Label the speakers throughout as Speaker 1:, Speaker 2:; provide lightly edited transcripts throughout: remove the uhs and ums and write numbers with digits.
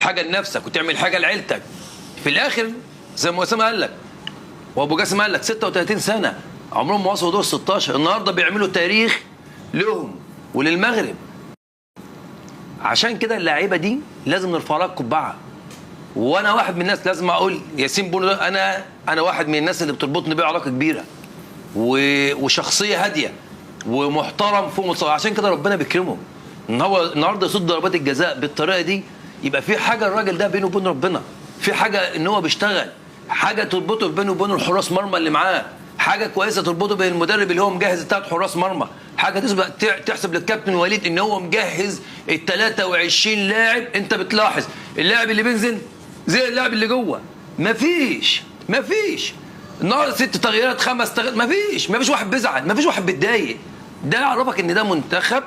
Speaker 1: حاجه لنفسك وتعمل حاجه لعيلتك. في الاخر زي ما اسامه قال لك وابو جاسم قال لك 36 سنه عمرهم ما وصلوا دور 16، النهارده بيعملوا تاريخ لهم وللمغرب. عشان كده اللعيبه دي لازم نرفع لها القبعه. وانا واحد من الناس لازم اقول ياسين بونو ده انا واحد من الناس اللي بتربطني بيه علاقه كبيره وشخصيه هاديه ومحترم فوق مستوى. عشان كده ربنا بيكرمه ان هو النهارده يصد ضربات الجزاء بالطريقه دي. يبقى في حاجه الراجل ده بينه وبين ربنا، في حاجه ان هو بيشتغل، حاجه تربطه بينه وبين الحراس مرمى اللي معاه، حاجه كويسه تربطه بين المدرب اللي هو مجهز الثلاث حراس مرمى، حاجه تحسب للكابتن وليد ان هو مجهز ال 23 لاعب. انت بتلاحظ اللاعب اللي بينزل زي اللاعب اللي جوه، مفيش النهارده 6 تغييرات 5 تغييرات، مفيش واحد بيزعل، مفيش واحد بيتضايق. ده يعرفك ان ده منتخب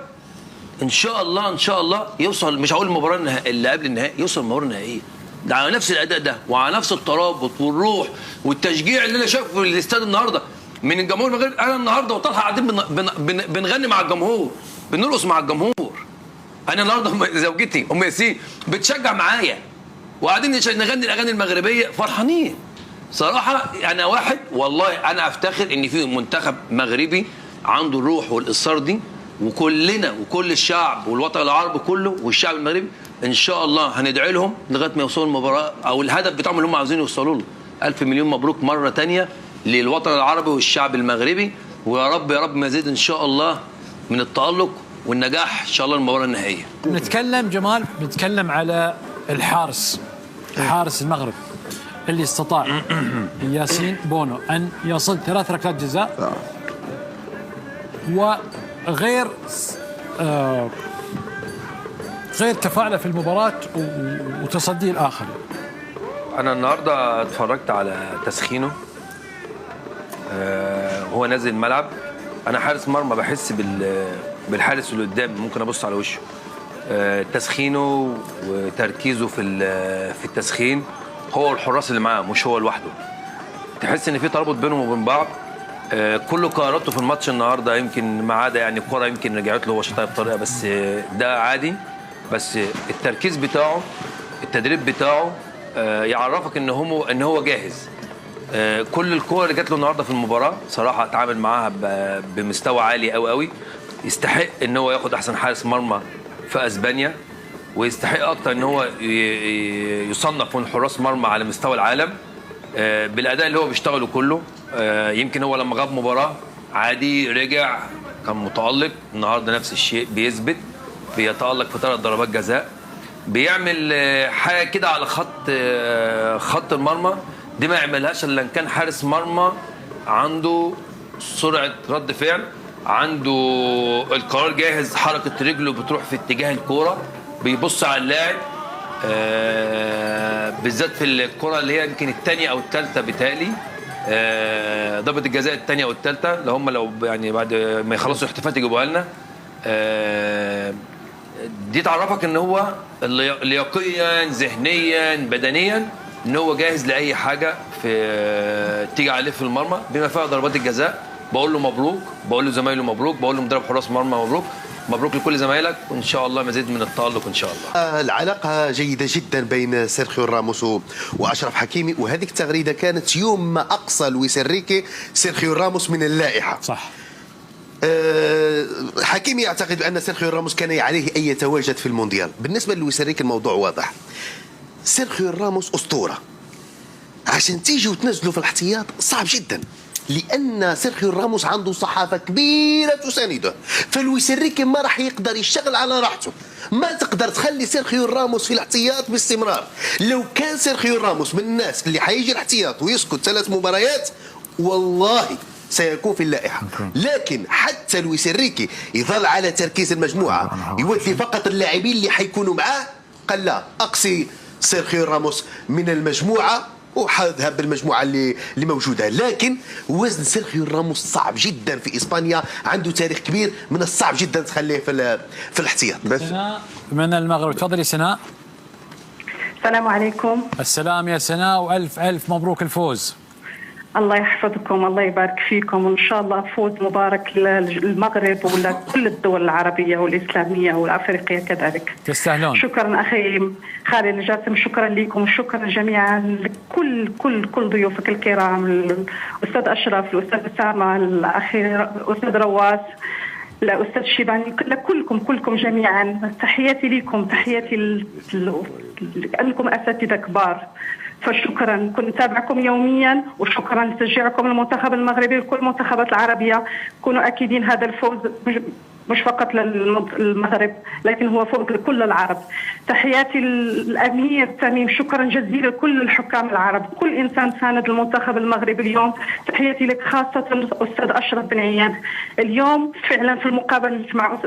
Speaker 1: ان شاء الله يوصل، مش هقول المباراه اللي قبل النهائي، يوصل المباراه النهائيه ده على نفس الاداء ده وعلى نفس الترابط والروح والتشجيع اللي انا شايفه في الاستاد النهارده من الجمهور المغربي. انا النهارده وطلحه قاعدين بنغني مع الجمهور، بنرقص مع الجمهور. انا النهارده زوجتي ام ياسين بتشجع معايا وقاعدين نغني الاغاني المغربيه فرحانين. صراحه انا واحد والله انا افتخر ان في منتخب مغربي عنده الروح والاصرار دي، وكلنا وكل الشعب والوطن العربي كله والشعب المغربي ان شاء الله هندعي لهم لغايه ما يوصلوا المباراه او الهدف بتاعهم اللي هم عاوزين يوصلوا له. الف مليون مبروك مره ثانيه للوطن العربي والشعب المغربي، ويا رب مزيد ان شاء الله من التالق والنجاح ان شاء الله المباراه النهائيه.
Speaker 2: نتكلم على حارس المغرب اللي استطاع ياسين بونو ان يصد 3 ركلات جزاء وغير غير تفاعله في المباراة وتصديه الآخر.
Speaker 1: أنا النهاردة اتفرجت على تسخينه هو نازل الملعب. أنا حارس مرمى بحس بالحارس اللي قدام، ممكن أبص على وشه. تسخينه وتركيزه في التسخين هو والحراس اللي معاه، مش هو لوحده. تحس إن في ترابط بينهم وبين بعض. كل قراراته في الماتش النهارده يمكن ما عدا يعني الكره يمكن رجعت له هو شاطها بطريقه، بس ده عادي. بس التركيز بتاعه التدريب بتاعه يعرفك ان هو جاهز. كل الكور اللي جات له النهارده في المباراه صراحه اتعامل معاها بمستوى عالي قوي قوي. يستحق ان هو ياخد احسن حارس مرمى في اسبانيا، ويستحق اكتر ان هو يصنف من حراس مرمى على مستوى العالم بالاداء اللي هو بيشتغله كله. يمكن هو لما غاب مباراه عادي رجع كان متالق، النهارده نفس الشيء بيثبت، بيتالق في 3 ضربات جزاء، بيعمل حاجه كده على خط المرمى دي ما يعملهاش الا ان كان حارس مرمى عنده سرعه رد فعل، عنده القرار جاهز، حركه رجله بتروح في اتجاه الكوره، بيبص على اللاعب. بالذات في الكره اللي هي يمكن الثانيه او الثالثه بتالي ضربه الجزاء الثانيه او الثالثه اللي هم لو يعني بعد ما يخلصوا الاحتفالات يجيبوها لنا. دي تعرفك ان هو لياقيا ذهنيا بدنيا ان هو جاهز لاي حاجه في تيجي عليه في المرمى بما فيها ضربات الجزاء. بقول له مبروك، بقول له زمايله مبروك، بقول له مدرب حراس مرمى مبروك، مبروك لكل زمايلك، وان شاء الله مزيد من التالق ان شاء الله.
Speaker 3: العلاقه جيده جدا بين سيرخيو راموس واشرف حكيمي، وهذه التغريده كانت يوم ما اقصى لويس انريكي سيرخيو راموس من اللائحه.
Speaker 2: صح.
Speaker 3: حكيمي يعتقد بان سيرخيو راموس كان عليه ان يتواجد في المونديال. بالنسبه للويس انريكي الموضوع واضح. سيرخيو راموس اسطوره، عشان تيجي وتنزله في الاحتياط صعب جدا، لان سيرخيو راموس عنده صحافه كبيره تسانده، فلويس انريكي ما راح يقدر يشتغل على راحته. ما تقدر تخلي سيرخيو راموس في الاحتياط باستمرار. لو كان سيرخيو راموس من الناس اللي حيجي الاحتياط ويسكت 3 مباريات والله سيكون في اللائحه. لكن حتى لويس انريكي يظل على تركيز المجموعه، يودي فقط اللاعبين اللي حيكونوا معاه. قال لا، اقصي سيرخيو راموس من المجموعه وحذهب بالمجموعه اللي موجوده. لكن وزن سيرخيو راموس صعب جدا في اسبانيا، عنده تاريخ كبير، من الصعب جدا تخليه في الاحتياط.
Speaker 2: بس سناء من المغرب، تفضلي سناء.
Speaker 4: السلام عليكم.
Speaker 2: السلام يا سناء، والف الف مبروك الفوز.
Speaker 4: الله يحفظكم، الله يبارك فيكم، وإن شاء الله فوز مبارك للمغرب ولكل الدول العربية والإسلامية والأفريقية كذلك.
Speaker 2: تستاهلون.
Speaker 4: شكرا أخي خالد الجاسم، شكرا لكم وشكرا جميعا لكل ضيوفك الكرام، الأستاذ أشرف، الأستاذ أسامة، الأخي الأستاذ رواس، الأستاذ شيباني، كلكم جميعا. تحياتي لكم، تحياتي لأنكم أساتذة كبار. فشكرا، كنت أتابعكم يوميا، وشكرا لتشجيعكم المنتخب المغربي وكل المنتخبات العربية. كونوا أكيدين هذا الفوز مش فقط للمغرب لكن هو فوز لكل العرب. تحياتي للأمير تميم، شكرا جزيلا لكل الحكام العرب، كل إنسان ساند المنتخب المغربي اليوم. تحياتي لك خاصة الأستاذ أشرف بن عياد. اليوم فعلا في المقابلة مع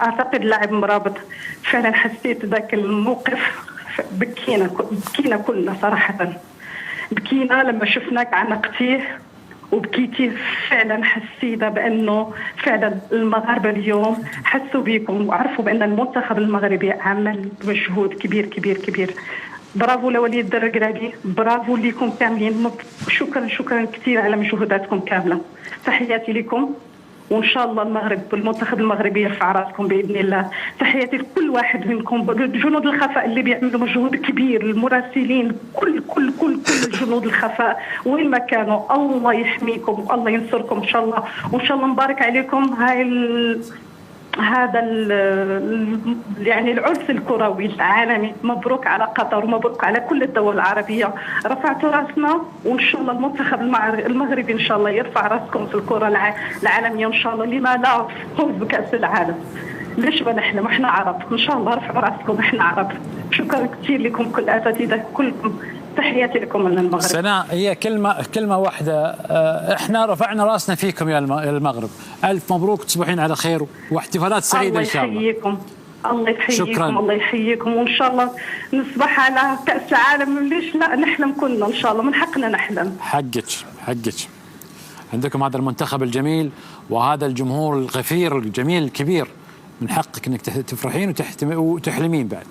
Speaker 4: أعتقد لاعب مرابط، فعلا حسيت ذاك الموقف، بكينا كلنا صراحة، بكينا لما شفناك عنقتيه وبكيتي. فعلا حسينا بأنه فعلا المغاربة اليوم حسوا بكم وعرفوا بأن المنتخب المغربي عمل مجهود كبير كبير كبير. برافو لوليد الدرقرابي، برافو لكم كاملين، شكرا كثير على مجهوداتكم كاملة. تحياتي لكم، وإن شاء الله المنتخب المغربي يرفع راسكم بإذن الله. تحياتي لكل واحد منكم، جنود الخفاء اللي بيعملوا مجهود كبير، المراسلين، كل جنود الخفاء وين ما كانوا. الله يحميكم والله ينصركم إن شاء الله، وإن شاء الله مبارك عليكم هذا يعني العرس الكروي العالمي. مبروك على قطر ومبروك على كل الدول العربية، رفعتوا راسنا، وإن شاء الله المنتخب المغربي إن شاء الله يرفع راسكم في الكرة العالمية إن شاء الله. لما لا فوز بكأس العالم؟ ليش بنحلم؟ احنا عرب، إن شاء الله رفعوا راسكم، احنا عرب. شكرا كثير لكم كل أساتذة، كلكم تحياتي لكم من المغرب.
Speaker 2: سناء، هي كلمة واحدة، احنا رفعنا راسنا فيكم يا المغرب. ألف مبروك، تصبحين على خير واحتفالات سعيدة إن شاء الله.
Speaker 4: الله يحييكم، الله يحييكم،
Speaker 2: شكرا.
Speaker 4: الله يحييكم، وإن شاء الله نصبح على كأس العالم. ليش لا نحلم كلنا إن شاء الله، من حقنا نحلم.
Speaker 2: حقك عندكم هذا المنتخب الجميل وهذا الجمهور الغفير الجميل الكبير، من حقك انك تفرحين وتحلمين بعد.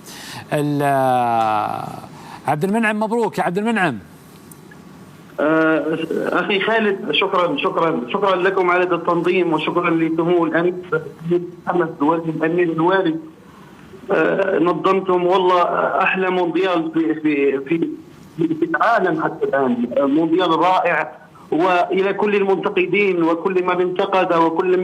Speaker 2: عبد المنعم، مبروك يا عبد المنعم.
Speaker 5: أخي خالد، شكرا لكم على هذا التنظيم، وشكرا لسمو الأمير محمد الأمير الوالد. نظمتم والله أحلى مونديال في العالم حتى الآن، مونديال رائع. وإلى كل المنتقدين وكل من انتقد وكل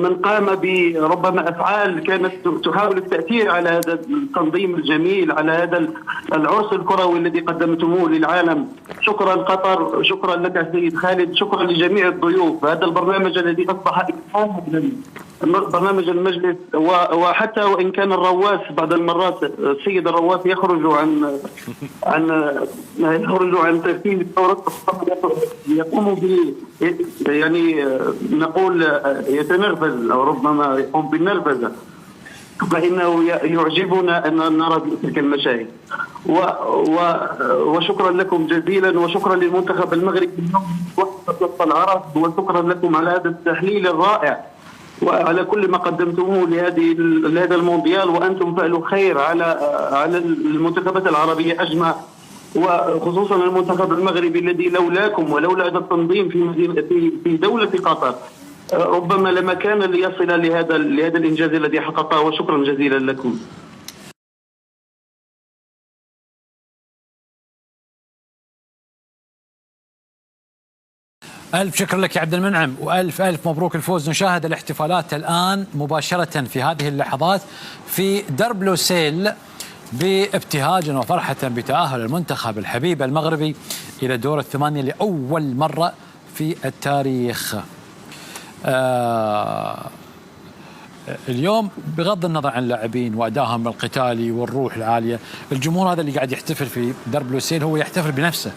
Speaker 5: من قام بربما أفعال كانت تحاول التأثير على هذا التنظيم الجميل، على هذا العرس الكروي الذي قدمتموه للعالم. شكرا قطر، شكرا لك سيد خالد، شكرا لجميع الضيوف. هذا البرنامج الذي أصبح برنامج المجلس، وحتى وإن كان الرواس بعض المرات السيد الرواس يخرج عن ترتيب الثورة، يقوم يعني نقول يتنرفز أو ربما يقوم بالنرفزة، فإنه يعجبنا أن نرى تلك المشاهد. وشكرا لكم جزيلا، وشكرا للمنتخب المغربي وسط العرب، وشكرا لكم على هذا التحليل الرائع وعلى كل ما قدمتموه لهذا المونديال. وأنتم فعلوا خير على المنتخبات العربية أجمع، وخصوصا المنتخب المغربي الذي لولاكم ولولا هذا التنظيم في دولة قطر ربما لما كان ليصل لهذا الإنجاز الذي حققه. وشكرا جزيلا لكم.
Speaker 2: ألف شكر لك يا عبد المنعم، وألف مبروك الفوز. نشاهد الاحتفالات الآن مباشرة في هذه اللحظات في درب لوسيل بابتهاج وفرحة بتأهل المنتخب الحبيب المغربي إلى دور الثمانية لأول مرة في التاريخ. اليوم بغض النظر عن اللاعبين وأدائهم القتالي والروح العالية، الجمهور هذا اللي قاعد يحتفل في درب لوسيل هو يحتفل بنفسه،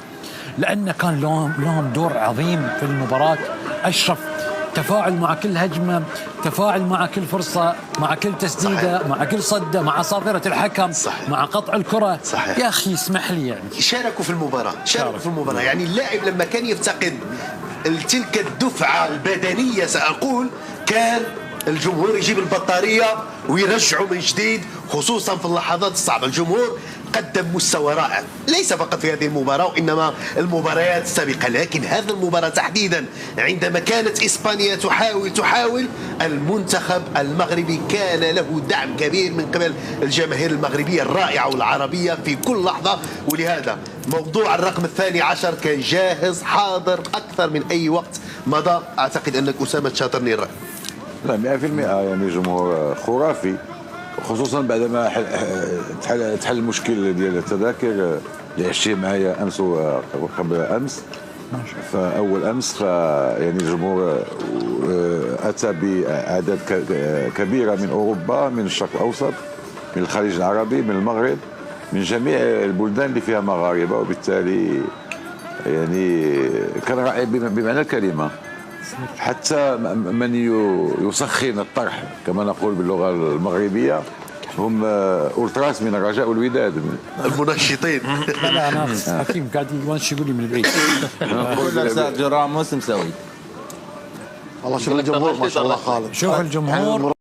Speaker 2: لأنه كان لهم دور عظيم في المباراة. أشرف تفاعل مع كل هجمة، تفاعل مع كل فرصة، مع كل تسديدة، صحيح. مع كل صدة، مع صافرة الحكم، صحيح. مع قطع الكرة، صحيح. يا أخي اسمح لي، يعني
Speaker 3: شاركوا في المباراة. يعني اللاعب لما كان يفتقد تلك الدفعة البدنية سأقول، كان الجمهور يجيب البطارية ويرجعوا من جديد، خصوصا في اللحظات الصعبة. الجمهور قدم مستوى رائع ليس فقط في هذه المباراة وإنما المباريات السابقة، لكن هذا المباراة تحديدا عندما كانت إسبانيا تحاول المنتخب المغربي كان له دعم كبير من قبل الجماهير المغربية الرائعة والعربية في كل لحظة. ولهذا موضوع الرقم 12 كان جاهز حاضر أكثر من أي وقت مضى. أعتقد أنك أسامة تشاطرني الرأي.
Speaker 6: لا 100% يعني جمهور خرافي، خصوصا بعدما تحل المشكل ديال التذاكر اللي عشتيه معايا امس وقبل امس. فاول امس يعني الجمهور اتى باعداد كبيره من اوروبا، من الشرق الاوسط، من الخليج العربي، من المغرب، من جميع البلدان اللي فيها مغاربه، وبالتالي يعني كان رائع بمعنى الكلمه. حتى من يسخن الطرح كما نقول باللغه المغربيه هم اولتراس من الرجاء والوداد،
Speaker 3: المنشطين.
Speaker 2: لا انا حكيم قاعد يقول لي من بعيد.
Speaker 7: كل سيرجيو راموس مسوي.
Speaker 8: والله شوف الجمهور ما شاء الله خالد.
Speaker 2: شوف الجمهور